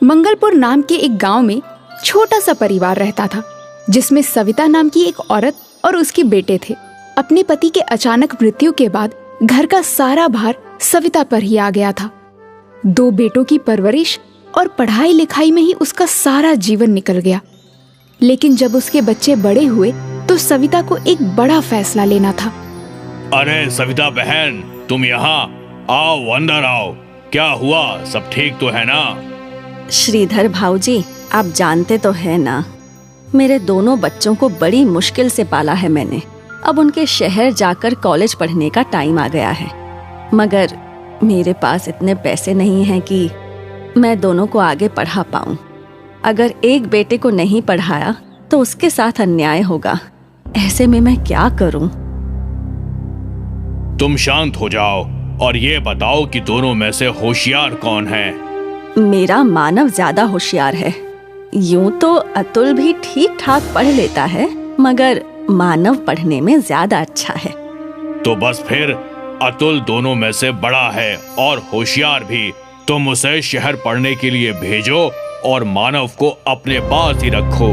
मंगलपुर नाम के एक गांव में छोटा सा परिवार रहता था, जिसमें सविता नाम की एक औरत और उसके बेटे थे। अपने पति के अचानक मृत्यु के बाद घर का सारा भार सविता पर ही आ गया था। 2 बेटों की परवरिश और पढ़ाई लिखाई में ही उसका सारा जीवन निकल गया। लेकिन जब उसके बच्चे बड़े हुए तो सविता को एक बड़ा फैसला लेना था। अरे सविता बहन, तुम यहाँ आओ, अंदर आओ। क्या हुआ, सब ठीक तो है ना? श्रीधर भाऊजी, आप जानते तो है ना, मेरे दोनों बच्चों को बड़ी मुश्किल से पाला है मैंने। अब उनके शहर जाकर कॉलेज पढ़ने का टाइम आ गया है, मगर मेरे पास इतने पैसे नहीं हैं कि मैं दोनों को आगे पढ़ा पाऊं। अगर एक बेटे को नहीं पढ़ाया तो उसके साथ अन्याय होगा। ऐसे में मैं क्या करूं? तुम शांत हो जाओ और ये बताओ कि दोनों में से होशियार कौन है? मेरा मानव ज्यादा होशियार है। यूं तो अतुल भी ठीक ठाक पढ़ लेता है, मगर मानव पढ़ने में ज्यादा अच्छा है। तो बस फिर अतुल दोनों में से बड़ा है और होशियार भी। तुम उसे शहर पढ़ने के लिए भेजो और मानव को अपने पास ही रखो।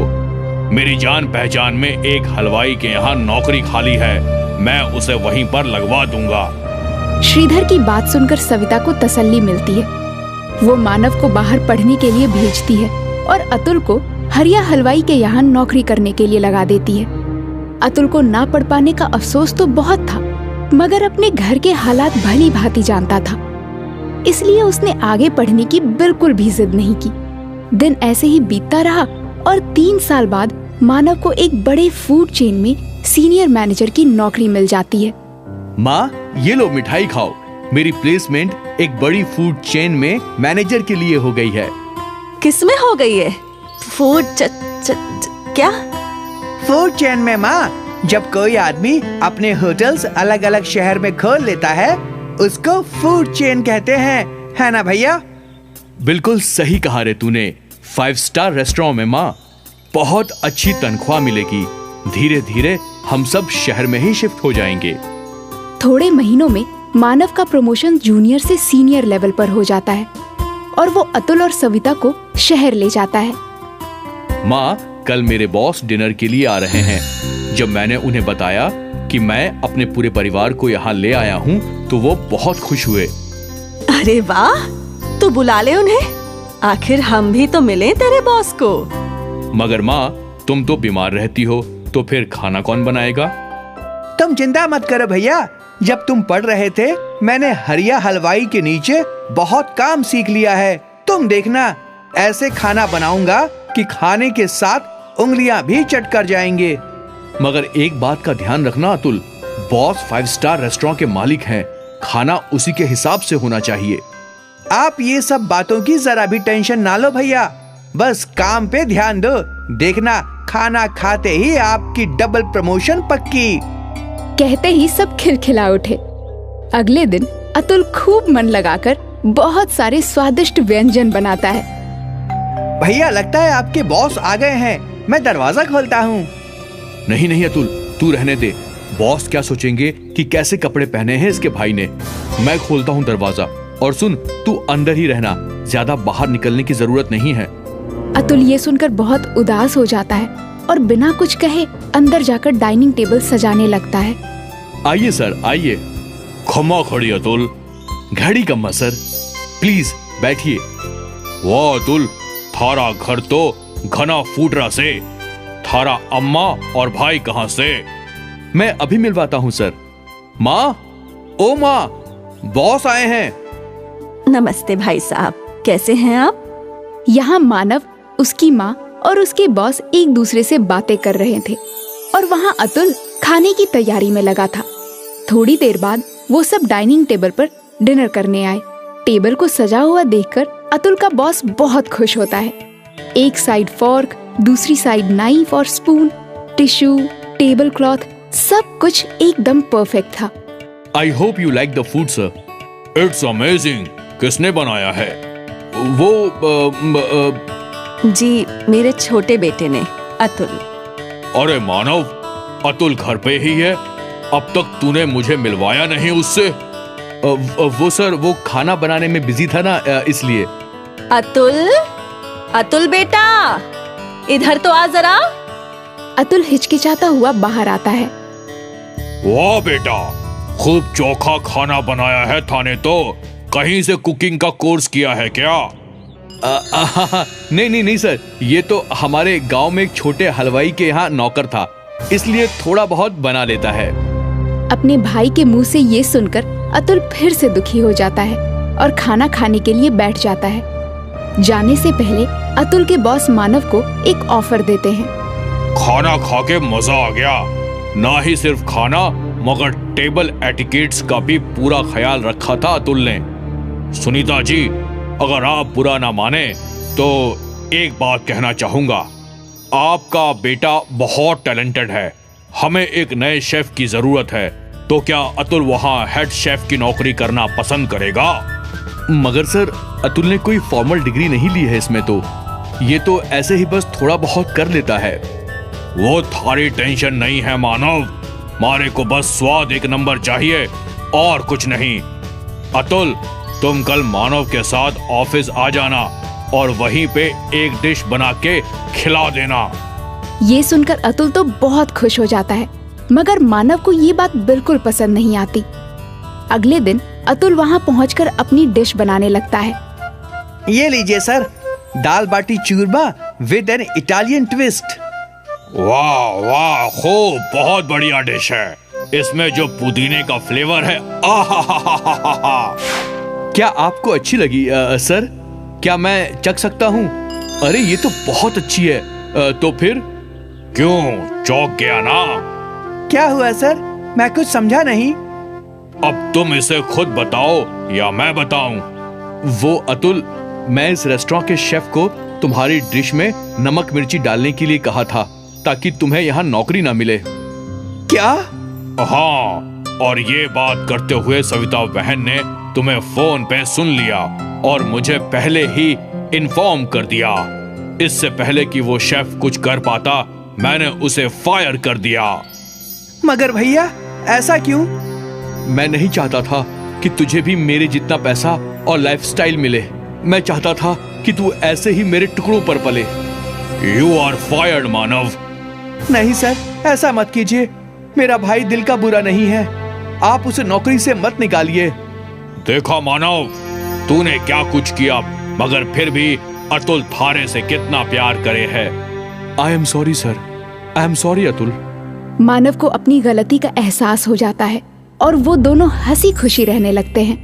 मेरी जान पहचान में एक हलवाई के यहाँ नौकरी खाली है, मैं उसे वहीं पर लगवा दूंगा। श्रीधर की बात सुनकर सविता को तसल्ली मिलती है। वो मानव को बाहर पढ़ने के लिए भेजती है और अतुल को हरिया हलवाई के यहाँ नौकरी करने के लिए लगा देती है। अतुल को ना पढ़ पाने का अफसोस तो बहुत था, मगर अपने घर के हालात भली भांति जानता था, इसलिए उसने आगे पढ़ने की बिल्कुल भी जिद नहीं की। दिन ऐसे ही बीतता रहा और 3 साल बाद मानव को एक बड़े फूड चेन में सीनियर मैनेजर की नौकरी मिल जाती है। माँ, ये लो मिठाई खाओ। मेरी प्लेसमेंट एक बड़ी फूड चेन में मैनेजर के लिए हो गई है। किसमें हो गई है? फूड क्या? फूड चेन में माँ। जब कोई आदमी अपने होटल्स अलग अलग शहर में खोल लेता है, उसको फूड चेन कहते हैं, है ना भैया? बिल्कुल सही कहा रे तूने। 5 स्टार रेस्टोरेंट में माँ, बहुत अच्छी तनख्वाह मिलेगी। धीरे धीरे हम सब शहर में ही शिफ्ट हो जाएंगे। थोड़े महीनों में मानव का प्रमोशन जूनियर से सीनियर लेवल पर हो जाता है और वो अतुल और सविता को शहर ले जाता है। माँ, कल मेरे बॉस डिनर के लिए आ रहे हैं। जब मैंने उन्हें बताया कि मैं अपने पूरे परिवार को यहाँ ले आया हूँ तो वो बहुत खुश हुए। अरे वाह, तो बुला ले उन्हें। आखिर हम भी तो मिले तेरे बॉस को। मगर माँ, तुम तो बीमार रहती हो, तो फिर खाना कौन बनाएगा? तुम चिंता मत करो भैया। जब तुम पढ़ रहे थे, मैंने हरिया हलवाई के नीचे बहुत काम सीख लिया है। तुम देखना, ऐसे खाना बनाऊंगा कि खाने के साथ उंगलियां भी चट कर जाएंगे। मगर एक बात का ध्यान रखना अतुल, बॉस 5 स्टार रेस्टोरेंट के मालिक हैं। खाना उसी के हिसाब से होना चाहिए। आप ये सब बातों की जरा भी टेंशन ना लो भैया, बस काम पे ध्यान दो। देखना, खाना खाते ही आपकी डबल प्रमोशन पक्की। कहते ही सब खिलखिला उठे। अगले दिन अतुल खूब मन लगाकर बहुत सारे स्वादिष्ट व्यंजन बनाता है। भैया, लगता है आपके बॉस आ गए हैं, मैं दरवाजा खोलता हूँ। नहीं नहीं अतुल, तू रहने दे। बॉस क्या सोचेंगे कि कैसे कपड़े पहने हैं इसके भाई ने। मैं खोलता हूँ दरवाजा। और सुन, तू अंदर ही रहना, ज्यादा बाहर निकलने की जरूरत नहीं है। अतुल ये सुनकर बहुत उदास हो जाता है और बिना कुछ कहे अंदर जाकर डाइनिंग टेबल सजाने लगता है। आइए सर, आइए। खमा खड़ी अतुल। घड़ी कम्मा सर, प्लीज बैठिए। वाह अतुल, थारा घर तो घना फूटरा से। थारा अम्मा और भाई कहाँ से? मैं अभी मिलवाता हूँ सर। माँ, ओ माँ, बॉस आए हैं। नमस्ते भाई साहब, कैसे हैं आप? यहाँ मानव, उसकी माँ और उसके बॉस एक दूसरे से बातें कर रहे थे और वहाँ अतुल खाने की तैयारी में लगा था। थोड़ी देर बाद वो सब डाइनिंग टेबल पर डिनर करने आए। टेबल को सजा हुआ देखकर अतुल का बॉस बहुत खुश होता है। एक साइड फॉर्क, दूसरी साइड नाइफ और स्पून, टिश्यू, टेबल क्लॉथ, सब कुछ एकदम परफेक्ट था। I hope you like the food sir. It's amazing. किसने बनाया है? जी, मेरे छोटे बेटे ने, अतुल। अरे मानव, अतुल घर पे ही है। अब तक तूने मुझे मिलवाया नहीं उससे। वो सर, वो खाना बनाने में बिजी था ना, इसलिए। अतुल, अतुल बेटा, इधर तो आ जरा। अतुल हिचकिचाता हुआ बाहर आता है। वाह बेटा, खूब चोखा खाना बनाया है थाने तो। कहीं से कुकिंग का कोर्स किया है क्या? नहीं सर, ये तो हमारे गांव में एक छोटे हलवाई के यहाँ नौकर था, इसलिए थोड़ा बहुत बना लेता है। अपने भाई के मुंह से ये सुनकर अतुल फिर से दुखी हो जाता है और खाना खाने के लिए बैठ जाता है। जाने से पहले अतुल के बॉस मानव को एक ऑफर देते हैं। खाना खा के मजा आ गया। ना ही सिर्फ खाना मगर टेबल एटिकेट्स का भी पूरा ख्याल रखा था अतुल ने। सुनीता जी, अगर आप बुरा ना माने तो एक बात कहना चाहूंगा। आपका बेटा बहुत टैलेंटेड है, हमें एक नए शेफ की जरूरत है। तो क्या अतुल वहाँ हेड शेफ की नौकरी करना पसंद करेगा? मगर सर, अतुल ने कोई फॉर्मल डिग्री नहीं ली है इसमें तो। ये तो ऐसे ही बस थोड़ा बहुत कर लेता है। वो थारी टेंशन नहीं है मानव, मारे को बस स्वाद एक नंबर चाहिए और कुछ नहीं। अतुल, तुम कल मानव के साथ ऑफिस आ जाना और वहीं पे एक डिश बना के खिला देना। ये सुनकर अतुल तो बहुत खुश हो जाता है, मगर मानव को ये बात बिल्कुल पसंद नहीं आती। अगले दिन अतुल वहाँ पहुंचकर अपनी डिश बनाने लगता है। ये लीजिए sir, dal baati churma with an Italian twist. वाह वाह, खूब, बहुत बढ़िया डिश है। इसमें जो पुदीने का फ्लेवर है, आहा। क्या आपको अच्छी लगी सर? क्या मैं चख सकता हूँ? अरे ये तो बहुत अच्छी है। तो फिर? क्यों, चौंक गया ना? क्या हुआ सर, मैं कुछ समझा नहीं। अब तुम इसे खुद बताओ या मैं बताऊं? वो अतुल, मैं इस रेस्टोरेंट के शेफ को तुम्हारी डिश में नमक मिर्ची डालने के लिए कहा था ताकि तुम्हें यहाँ नौकरी ना मिले। क्या? हाँ, और ये बात करते हुए सविता बहन ने तुम्हें फोन पे सुन लिया और मुझे पहले ही इन्फॉर्म कर दिया। इससे पहले कि वो शेफ कुछ कर पाता, मैंने उसे फायर कर दिया। मगर भैया, ऐसा क्यों? मैं नहीं चाहता था कि तुझे भी मेरे जितना पैसा और लाइफस्टाइल मिले। मैं चाहता था कि तू ऐसे ही मेरे टुकड़ों पर पले। यू आर फायर्ड मानव। नहीं सर, ऐसा मत कीजिए। मेरा भाई दिल का बुरा नहीं है, आप उसे नौकरी से मत निकालिए। देखा मानव, तूने क्या कुछ किया, मगर फिर भी अतुल थारे से कितना प्यार करे है। I am sorry sir, I am sorry Atul. मानव को अपनी गलती का एहसास हो जाता है और वो दोनों हंसी खुशी रहने लगते हैं।